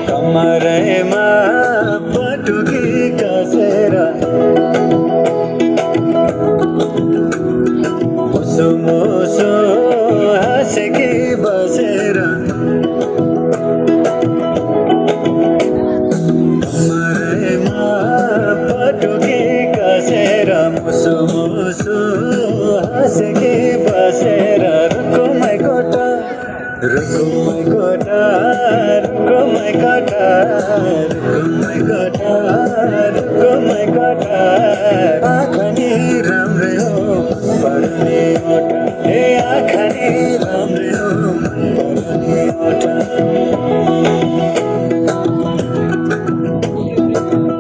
कमरेमा पटुकी कसेर मुसु मुसु हाँसेकी बसेर कमरेमा पटुकी कसेर मुसु मुसु हाँसेकी बसेर रुकुमै कोटा रुकुमै कोटा रुकुमै कोटा रुकुमै कोटा रुकुमै कोटा आँखा नि राम्रै हो पर्ने ओठा ए आँखा नि राम्रै हो पर्ने ओठा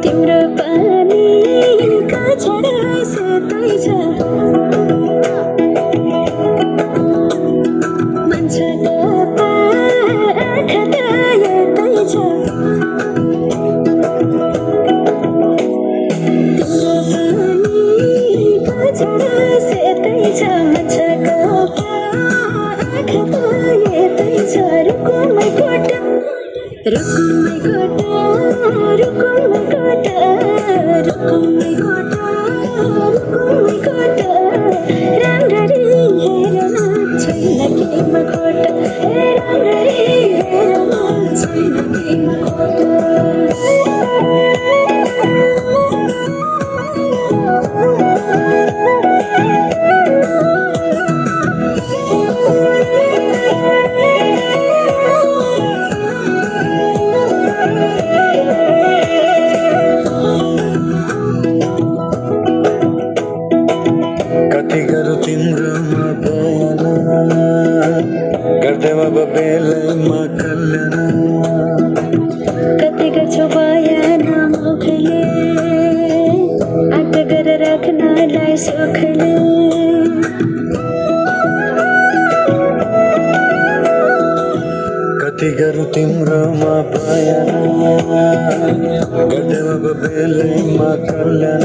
तिम्रो पानीका छडा सेतै छ मान्छेको आँखा त यतै छ तिम्रो पानीका छडा सेतै छ मान्छेको आँखा त यतै छ रुकुमै कोटा रुकुमै कोटा रुकुमै कोटा रुकुमै कोटा रुकुमै कोटा राम्ररी हेर्न छैन केहीमा खोटा राम्ररी हेर्न छैन केहीमा खोटा कति गरौँ तिम्रोमा बयान गर्दैमा बेलैमा कल्याण कति गर्छौ बयान मुखले आँट गरेर राख्नलाई सुखले कति गरौँ तिम्रोमा बयान गर्दैमा बेलैमा कल्याण